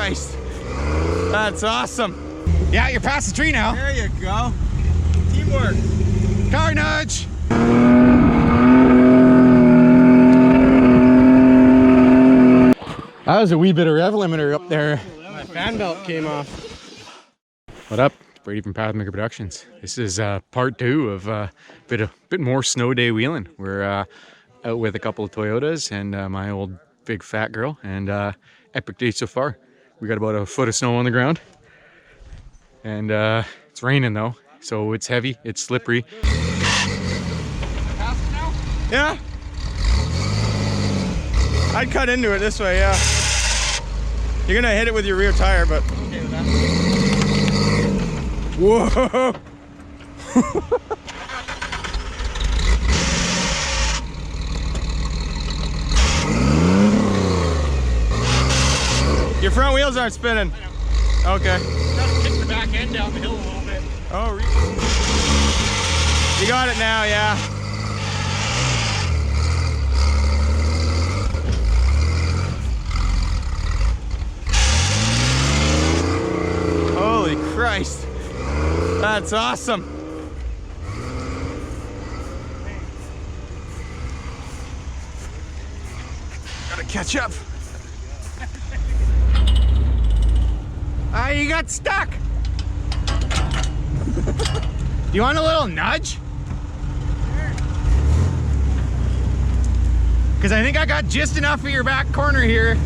Christ. That's awesome. Yeah, you're past the tree now. There you go. Teamwork. Car nudge. That was a wee bit of rev limiter up there. My fan belt came off. What up? It's Brady from PathmakerProductions. This is part 2 of a bit more snow day wheeling. We're out with a couple of Toyotas and my old big fat girl, and epic day so far. We got about a foot of snow on the ground, and it's raining though, so it's heavy, it's slippery. Yeah. I'd cut into it this way, yeah. You're gonna hit it with your rear tire, but okay with that. Whoa! Your front wheels aren't spinning. Okay. Just kick the back end down the hill a little bit. Oh, you got it now, yeah. Holy Christ. That's awesome. Gotta catch up. Ah, you got stuck. Do you want a little nudge? Because I think I got just enough of your back corner here.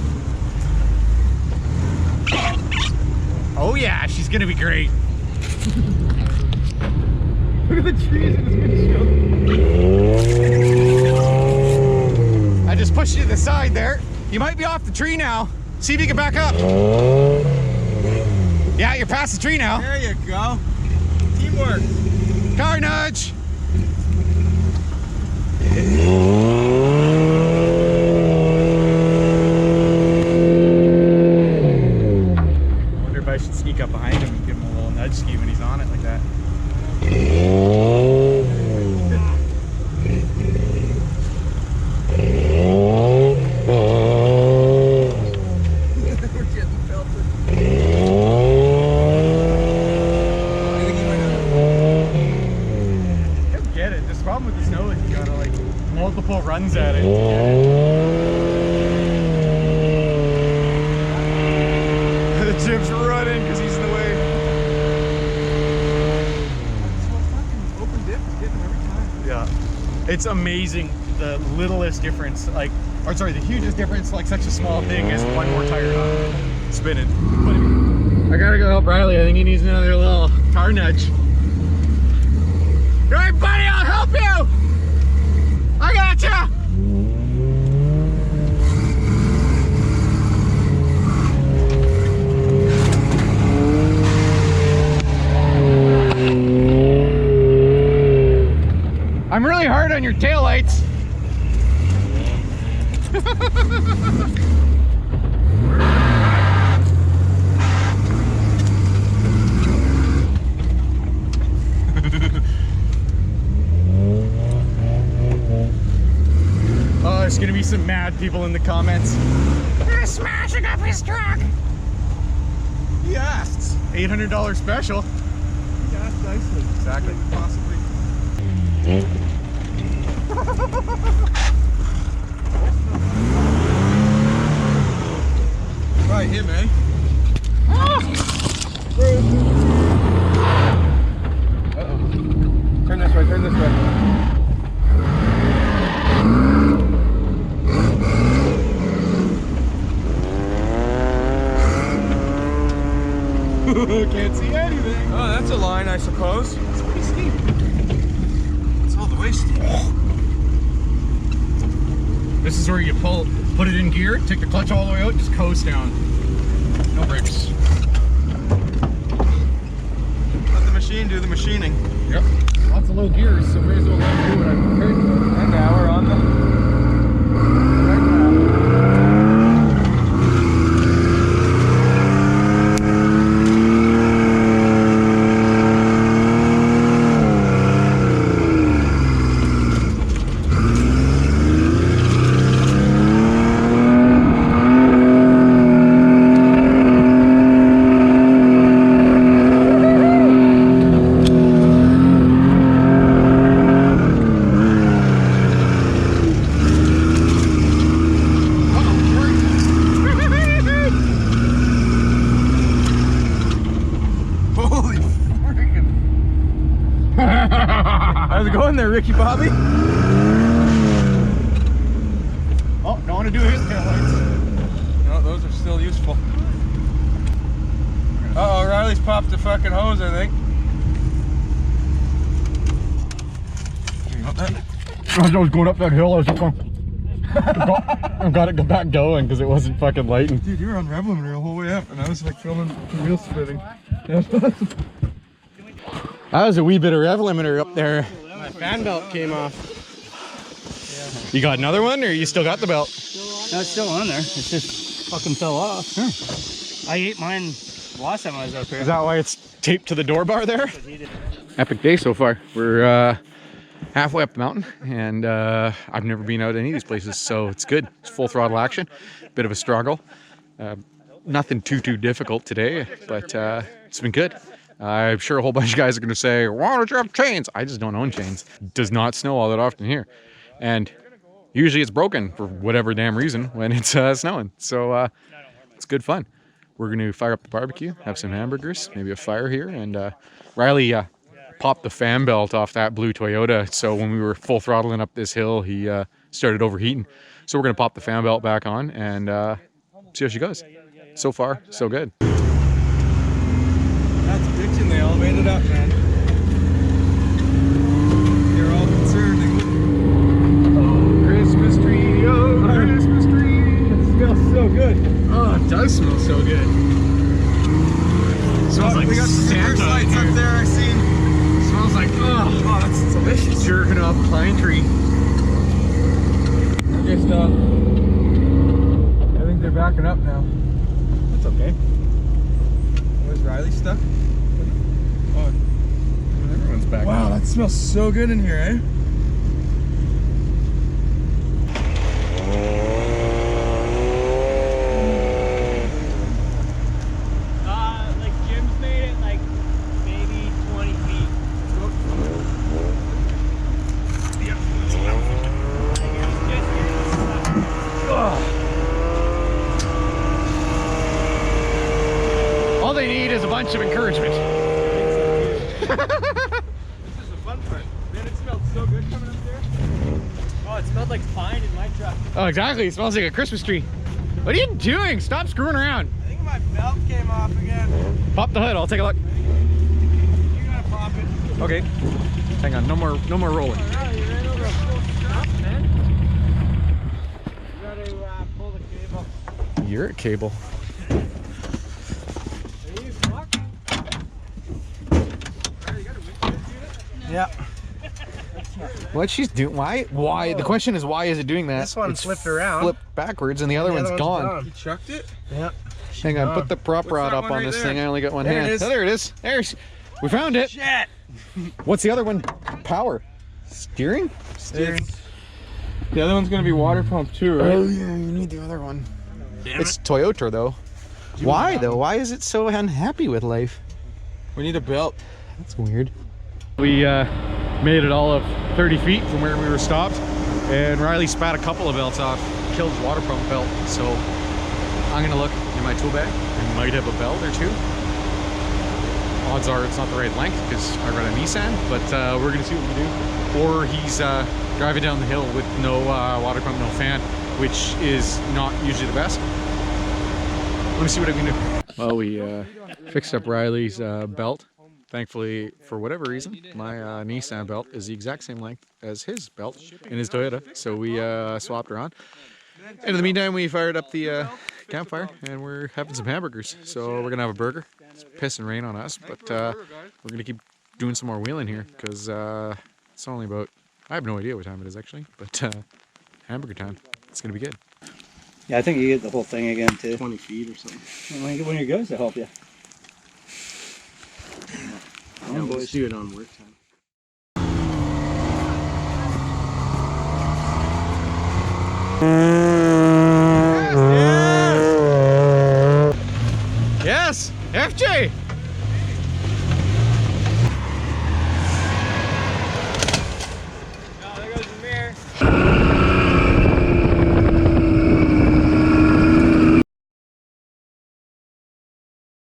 Oh yeah, she's gonna be great. Look at the trees in this windshield. I just pushed you to the side there. You might be off the tree now. See if you can back up. Yeah, you're past the tree now. There you go. Teamwork. Car nudge. I wonder if I should sneak up behind him and give him a little nudge ski when he's on it like that. Multiple runs at it. The Jim's running because he's in the way. Open dip is getting every time. Yeah. It's amazing the littlest difference, like, or sorry, the hugest difference, like such a small thing as one more tire not spinning. I gotta go help Riley. I think he needs another little car nudge. All right, buddy, I'll help you! I gotcha! I'm really hard on your taillights. There's gonna be some mad people in the comments. They're smashing up his truck. He asks. $800 special. He asked nicely. Exactly. Possibly. Right, him, eh? Uh-oh. Turn this way, turn this way. Can't see anything. Oh, that's a line, I suppose. It's pretty steep. It's all the way steep. This is where you put it in gear, take the clutch all the way out, just coast down. No brakes. Let the machine do the machining. Yep. Lots of low gears, so may as well let me do what I'm prepared for. And now we're on the right now. doing there, Ricky Bobby? Oh, don't want to do his taillights. No, those are still useful. Uh-oh, Riley's popped the fucking hose, I think. As I was going up that hill, I was going, I got it back going because it wasn't fucking lighting. Dude, you were on rev limiter the whole way up, and I was like filming the wheel spinning. That was a wee bit of rev limiter up there. My fan belt came off. Yeah. You got another one, or you still got the belt? No, it's still on there. It just fucking fell off. I ate mine last time I was up here. Is that why it's taped to the door bar there? Epic day so far. We're halfway up the mountain, and I've never been out any of these places, so it's good. It's full throttle action. Bit of a struggle. Nothing too difficult today, but it's been good. I'm sure a whole bunch of guys are going to say, why don't you have chains? I just don't own chains. It does not snow all that often here. And usually it's broken for whatever damn reason when it's snowing. So it's good fun. We're going to fire up the barbecue, have some hamburgers, maybe a fire here. And Riley popped the fan belt off that blue Toyota. So when we were full throttling up this hill, he started overheating. So we're going to pop the fan belt back on and see how she goes. So far, so good. That's addiction. They all made it up, man. You're all concerned. Oh, Christmas tree. Oh, Christmas tree. It smells so good. Oh, it does smell so good. It smells like we got some Santa lights up there. I seen. It smells like oh, that's delicious. Jerking off a pine tree. Okay, stop. I think they're backing up now. That's okay. Was Riley stuck? Oh, everyone's back. Wow, that smells so good in here, eh? Like Jim's made it like maybe 20 feet. All they need is a bunch of encouragement. This is the fun part. Man, it smelled so good coming up there. Oh, it smelled like pine in my truck. Oh, exactly. It smells like a Christmas tree. What are you doing? Stop screwing around. I think my belt came off again. Pop the hood. I'll take a look. You gotta pop it. Okay. Hang on. No more rolling. Oh, no, you ran over a full stop, man. You gotta pull the cable. You're a cable. Yeah. What she's doing? Why? Why? The question is, why is it doing that? This one it's flipped around. Flipped backwards, and the other one's gone. You chucked it? Yeah. Hang on. Put the prop rod up on this thing. I only got one hand. Oh, there it is. There's. We found it. Shit. What's the other one? Power. Steering? Steering. The other one's gonna be water pump too, right? Oh yeah, you need the other one. It's Toyota though. Why though? Why is it so unhappy with life? We need a belt. That's weird. We made it all of 30 feet from where we were stopped, and Riley spat a couple of belts off, killed his water pump belt. So I'm gonna look in my tool bag. I might have a belt or two. Odds are it's not the right length because I got a Nissan, but we're gonna see what we do. Or he's driving down the hill with no water pump, no fan, which is not usually the best. Let me see what I can do. Well, we fixed up Riley's belt. Thankfully, for whatever reason, my Nissan belt is the exact same length as his belt in his Toyota, so we swapped her on. And in the meantime, we fired up the campfire, and we're having some hamburgers. So we're gonna have a burger. It's pissing rain on us, but we're gonna keep doing some more wheeling here because it's only about, I have no idea what time it is actually, but hamburger time. It's gonna be good. Yeah, I think you get the whole thing again too. 20 feet or something. And when you get one of your guys to help you. Yeah, we'll do it on work time. Yes! FJ!